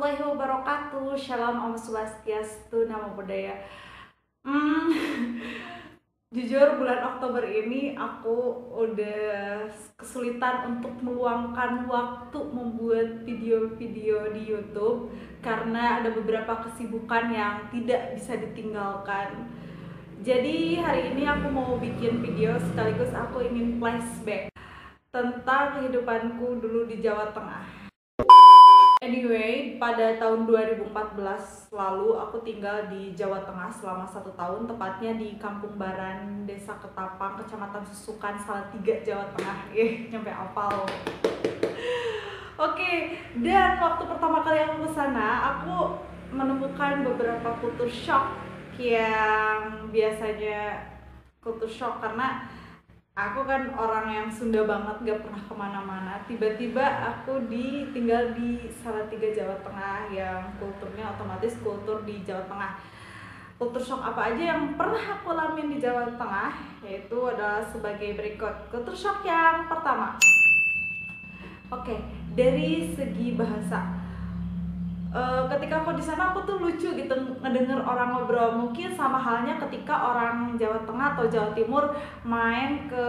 warahmatullahi wabarakatuh. Shalom Om Swastiastu, Namo Buddhaya. Jujur bulan Oktober ini aku udah kesulitan untuk meluangkan waktu membuat video-video di YouTube karena ada beberapa kesibukan yang tidak bisa ditinggalkan. Jadi hari ini aku mau bikin video sekaligus aku ingin flashback tentang kehidupanku dulu di Jawa Tengah. Anyway, pada tahun 2014 lalu aku tinggal di Jawa Tengah selama 1 tahun, tepatnya di Kampung Baran, Desa Ketapang, Kecamatan Susukan, Salatiga, Jawa Tengah. Nyampe hafal. Oke, dan waktu pertama kali aku ke sana, aku menemukan beberapa culture shock yang biasanya culture shock karena aku kan orang yang Sunda banget, gak pernah kemana-mana. Tiba-tiba aku tinggal di Salatiga, Jawa Tengah, yang kulturnya otomatis kultur di Jawa Tengah. Kultur shock apa aja yang pernah aku alamin di Jawa Tengah, yaitu adalah sebagai berikut. Kultur shock yang pertama, oke, dari segi bahasa. Ketika aku di sana aku tuh lucu gitu ngedenger orang ngobrol, mungkin sama halnya ketika orang Jawa Tengah atau Jawa Timur main ke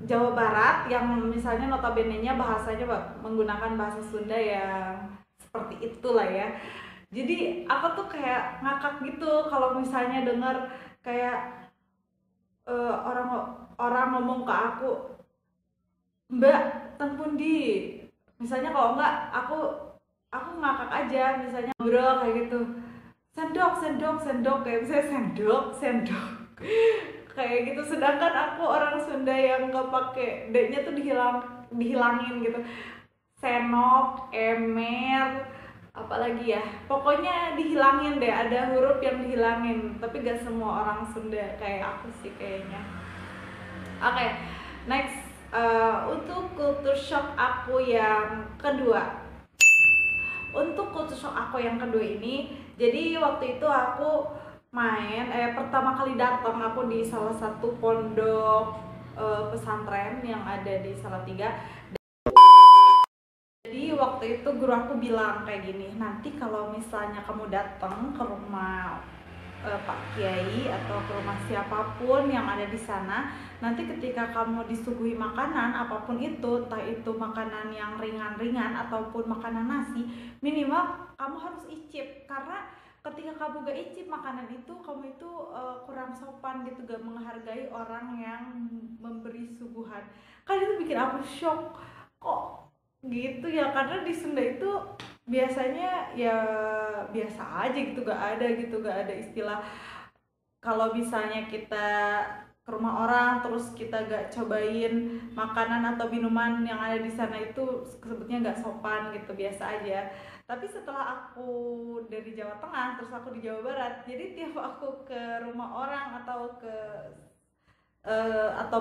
Jawa Barat yang misalnya notabene-nya bahasanya menggunakan bahasa Sunda yang seperti itulah ya. Jadi aku tuh kayak ngakak gitu kalau misalnya denger kayak orang ngomong ke aku, "Mbak, teng pundi?" Misalnya kalau enggak aku ngakak aja, misalnya ngobrol kayak gitu, sendok kayak misalnya sendok kayak gitu. Sedangkan aku orang Sunda yang nggak pakai D-nya tuh dihilangin gitu, senop, emer, apalagi ya, pokoknya dihilangin deh, ada huruf yang dihilangin. Tapi gak semua orang Sunda kayak aku sih kayaknya. Oke, next, untuk culture shock aku yang kedua. Untuk culture shock aku yang kedua ini, jadi waktu itu aku pertama kali datang aku di salah satu pondok pesantren yang ada di Salatiga. Jadi waktu itu guru aku bilang kayak gini, nanti kalau misalnya kamu datang ke rumah Pak Kiai atau ke rumah siapapun yang ada di sana, nanti ketika kamu disuguhi makanan apapun itu, entah itu makanan yang ringan-ringan ataupun makanan nasi, minimal kamu harus icip, karena ketika kamu gak icip makanan itu, kamu itu kurang sopan gitu, gak menghargai orang yang memberi suguhan. Kan itu bikin aku shock, kok gitu ya, karena di Sunda itu biasanya ya biasa aja gitu, gak ada istilah kalau misalnya kita ke rumah orang terus kita gak cobain makanan atau minuman yang ada di sana, itu sebetulnya gak sopan gitu, biasa aja. Tapi setelah aku dari Jawa Tengah terus aku di Jawa Barat, jadi tiap aku ke rumah orang atau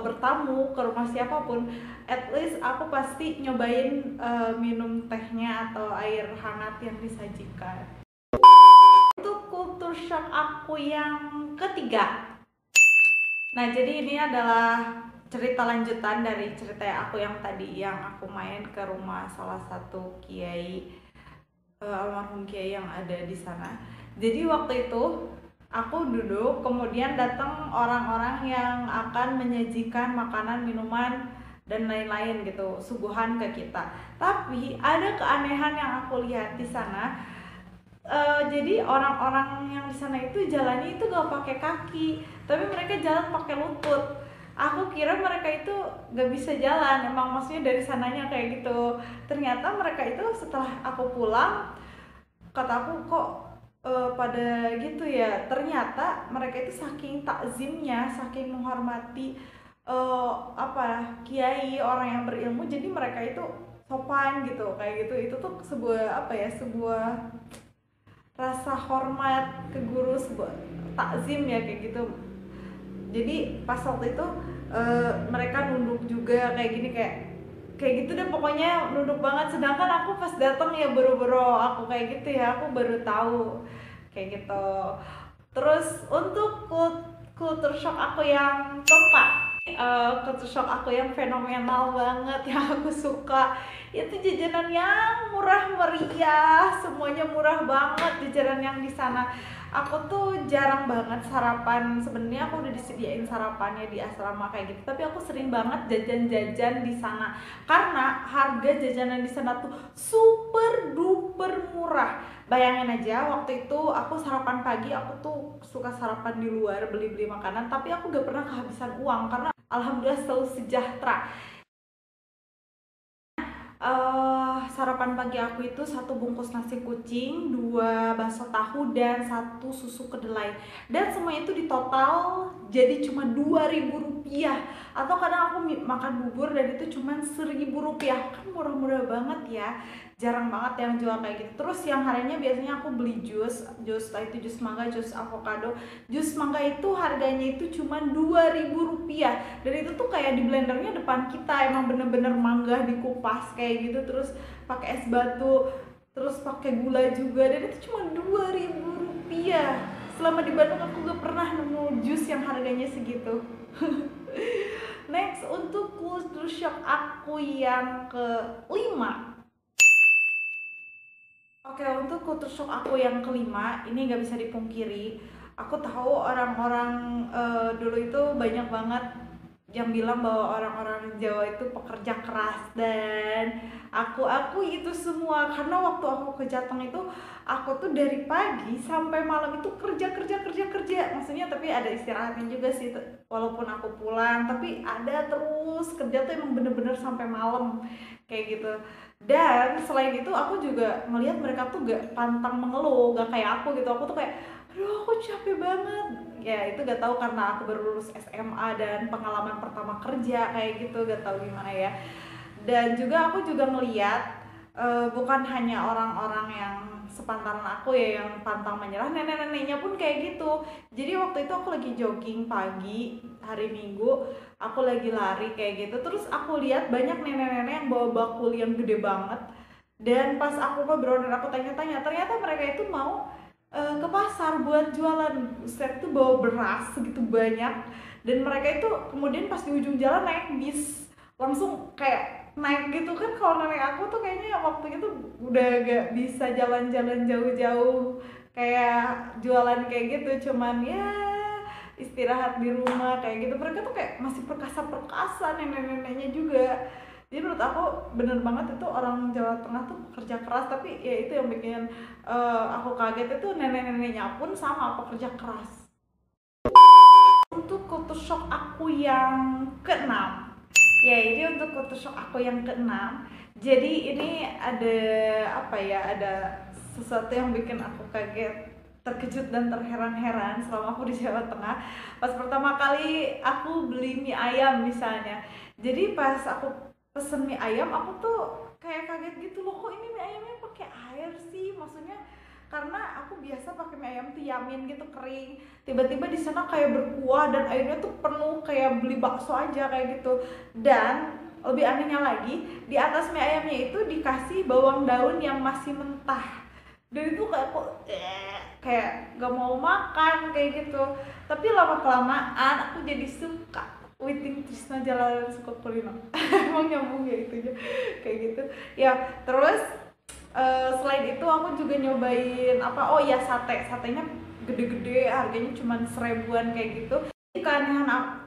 bertamu ke rumah siapapun, at least aku pasti nyobain minum tehnya atau air hangat yang disajikan. Itu culture shock aku yang ketiga. Nah, jadi ini adalah cerita lanjutan dari cerita aku yang tadi, yang aku main ke rumah salah satu kiai, almarhum kiai yang ada di sana. Jadi waktu itu aku duduk, kemudian datang orang-orang yang akan menyajikan makanan, minuman, dan lain-lain gitu, suguhan ke kita. Tapi ada keanehan yang aku lihat di sana. Jadi orang-orang yang di sana itu jalannya itu gak pakai kaki, tapi mereka jalan pakai lutut. Aku kira mereka itu gak bisa jalan, emang maksudnya dari sananya kayak gitu. Ternyata mereka itu setelah aku pulang, kata aku, kok pada gitu ya. Ternyata mereka itu saking takzimnya, saking menghormati kiai, orang yang berilmu, jadi mereka itu sopan gitu, kayak gitu. Itu tuh sebuah sebuah rasa hormat ke guru, sebuah takzim ya, kayak gitu. Jadi pas waktu itu mereka nunduk juga kayak gini, kayak gitu deh, pokoknya nunduk banget. Sedangkan aku pas datang ya boro-boro aku kayak gitu ya, aku baru tahu kayak gitu. Terus untuk culture shock aku yang keempat, Culture shock aku yang fenomenal banget yang aku suka itu jajanan yang murah meriah, semuanya murah banget jajanan yang di sana. Aku tuh jarang banget sarapan, sebenarnya aku udah disediain sarapannya di asrama kayak gitu, tapi aku sering banget jajan-jajan di sana karena harga jajanan di sana tuh super duper murah. Bayangin aja, waktu itu aku sarapan pagi, aku tuh suka sarapan di luar beli-beli makanan, tapi aku gak pernah kehabisan uang karena alhamdulillah selalu sejahtera. Sarapan pagi aku itu satu bungkus nasi kucing, dua bakso tahu, dan satu susu kedelai. Dan semuanya itu di total jadi cuma 2.000 rupiah. Atau kadang aku makan bubur dan itu cuma 1.000 rupiah. Kan murah-murah banget ya. Jarang banget yang jual kayak gitu. Terus yang harinya biasanya aku beli jus itu jus mangga, jus avocado. Jus mangga itu harganya itu cuma 2.000 rupiah. Dan itu tuh kayak di blendernya depan kita, emang bener-bener mangga dikupas kayak gitu, terus pakai es batu, terus pakai gula juga, dan itu cuma 2.000 rupiah. Selama di Bandung aku gak pernah nemu jus yang harganya segitu. Next, untuk culture shock aku yang kelima. Oke, untuk culture shock aku yang kelima, ini gak bisa dipungkiri. Aku tahu orang-orang dulu itu banyak banget yang bilang bahwa orang-orang Jawa itu pekerja keras, dan aku itu semua karena waktu aku ke Jateng itu aku tuh dari pagi sampai malam itu kerja, maksudnya tapi ada istirahatnya juga sih, walaupun aku pulang tapi ada terus kerja tuh, emang bener-bener sampai malam kayak gitu. Dan selain itu aku juga melihat mereka tuh gak pantang mengeluh, gak kayak aku gitu. Aku tuh kayak, aduh aku capek banget ya. Itu gak tahu karena aku baru lulus SMA dan pengalaman pertama kerja kayak gitu, gak tahu gimana ya. Dan juga aku juga ngeliat bukan hanya orang-orang yang sepantaran aku ya yang pantang menyerah, nenek-neneknya pun kayak gitu. Jadi waktu itu aku lagi jogging pagi hari Minggu, aku lagi lari kayak gitu, terus aku lihat banyak nenek-nenek yang bawa bakul yang gede banget. Dan pas aku ngobrol dan aku tanya-tanya, ternyata mereka itu mau ke pasar buat jualan. Set tuh bawa beras segitu banyak, dan mereka itu kemudian pas di ujung jalan naik bis, langsung kayak naik gitu kan. Kalau nenek aku tuh kayaknya waktu itu udah gak bisa jalan-jalan jauh-jauh kayak jualan kayak gitu, cuman ya istirahat di rumah kayak gitu. Mereka tuh kayak masih perkasa-perkasa nenek-neneknya juga. Jadi menurut aku bener banget itu orang Jawa Tengah tuh pekerja keras, tapi ya itu yang bikin aku kaget itu nenek-neneknya pun sama pekerja keras. Untuk culture shock aku yang keenam, ya ini untuk culture shock aku yang keenam. Jadi ini ada apa ya, ada sesuatu yang bikin aku kaget, terkejut dan terheran-heran selama aku di Jawa Tengah. Pas pertama kali aku beli mie ayam misalnya, jadi pas aku pesen mie ayam aku tuh kayak kaget gitu loh, kok ini mie ayamnya pakai air sih, maksudnya karena aku biasa pakai mie ayam tuh yamin gitu kering, tiba-tiba di sana kayak berkuah dan airnya tuh penuh kayak beli bakso aja kayak gitu. Dan lebih anehnya lagi, di atas mie ayamnya itu dikasih bawang daun yang masih mentah, dan itu kayak kok kayak gak mau makan kayak gitu. Tapi lama kelamaan aku jadi suka. Witing Trisna Jalanan suka kulino. Emang nyambung ya itunya kayak gitu ya. Terus selain itu aku juga nyobain apa, oh ya satenya gede-gede, harganya cuma 1.000-an kayak gitu.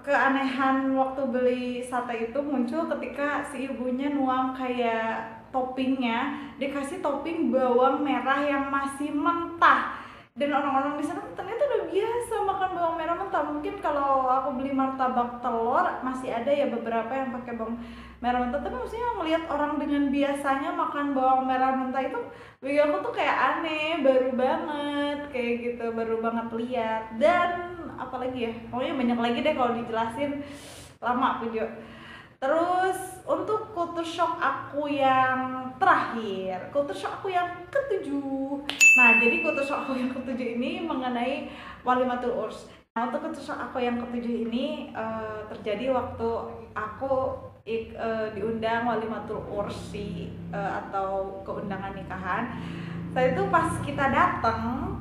Keanehan waktu beli sate itu muncul ketika si ibunya nuang kayak toppingnya, dikasih topping bawang merah yang masih mentah. Dan orang-orang di sana ternyata udah biasa makan bawang merah mentah. Mungkin kalau aku beli martabak telur masih ada ya beberapa yang pakai bawang merah mentah, tapi maksudnya melihat orang dengan biasanya makan bawang merah mentah itu bagi aku tuh kayak aneh, baru banget kayak gitu, baru banget lihat. Dan apalagi ya, pokoknya banyak lagi deh kalau dijelasin lama video. Terus untuk culture shock aku yang terakhir, culture shock aku yang ketujuh. Nah, jadi culture shock aku yang ketujuh ini mengenai Walimatul Urs. Nah, untuk culture shock aku yang ketujuh ini terjadi waktu aku diundang Walimatul Urs atau keundangan nikahan. Saat itu pas kita datang,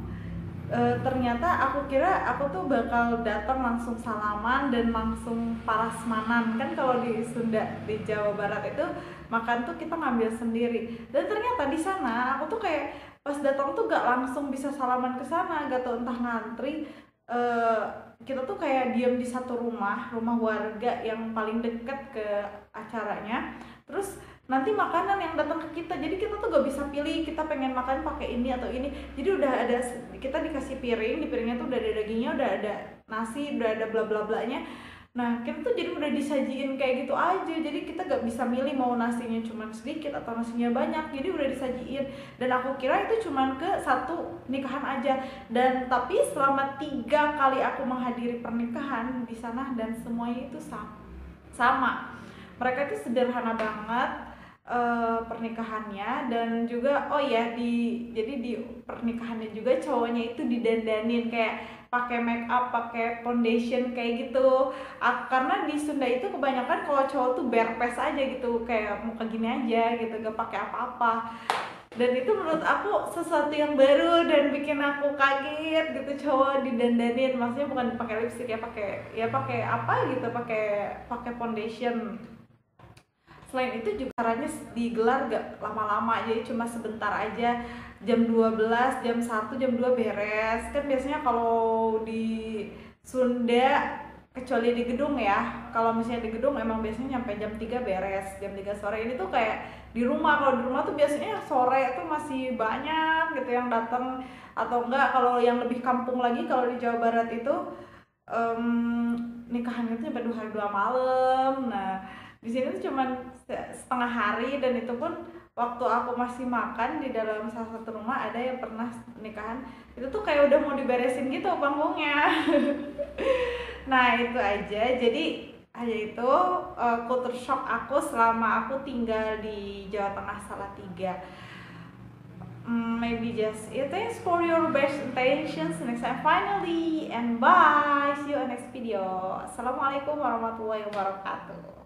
ternyata aku kira aku tuh bakal datang langsung salaman dan langsung parasmanan. Kan kalau di Sunda, di Jawa Barat itu makan tuh kita ngambil sendiri. Dan ternyata di sana aku tuh kayak pas datang tuh gak langsung bisa salaman ke sana, gak tau entah ngantri. Kita tuh kayak diam di satu rumah warga yang paling deket ke acaranya. Terus nanti makanan yang datang ke kita, jadi kita tuh gak bisa pilih kita pengen makan pakai ini atau ini. Jadi udah ada, kita dikasih piring, di piringnya tuh udah ada dagingnya, udah ada nasi, udah ada bla bla blanya. Nah kita tuh jadi udah disajiin kayak gitu aja, jadi kita gak bisa milih mau nasinya cuma sedikit atau nasinya banyak, jadi udah disajiin. Dan aku kira itu cuma ke satu nikahan aja, dan tapi selama 3 kali aku menghadiri pernikahan di sana dan semuanya itu sama. Mereka itu sederhana banget pernikahannya. Dan juga oh ya, jadi di pernikahannya juga cowoknya itu didandanin kayak pakai make up, pakai foundation kayak gitu. Karena di Sunda itu kebanyakan kalau cowok tuh bare face aja gitu, kayak muka gini aja gitu, gak pakai apa-apa. Dan itu menurut aku sesuatu yang baru dan bikin aku kaget gitu, cowok didandanin. Maksudnya bukan pakai lipstick ya, pakai apa gitu, pakai foundation. Selain itu juga caranya digelar gak lama-lama, jadi cuma sebentar aja, jam 12, jam 1, jam 2 beres. Kan biasanya kalau di Sunda, kecuali di gedung ya, kalau misalnya di gedung emang biasanya nyampe jam 3 beres, jam 3 sore. Ini tuh kayak di rumah, kalau di rumah tuh biasanya sore tuh masih banyak gitu yang datang. Atau enggak kalau yang lebih kampung lagi, kalau di Jawa Barat itu nikahan itu sampai 2 malam. Nah di sini tuh cuman setengah hari, dan itu pun waktu aku masih makan di dalam salah satu rumah, ada yang pernah nikahan itu tuh kayak udah mau diberesin gitu panggungnya. Nah itu aja, jadi hanya itu culture shock aku selama aku tinggal di Jawa Tengah Salatiga. Maybe just thanks for your best intentions next time finally, and bye, see you in next video. Assalamualaikum warahmatullahi wabarakatuh.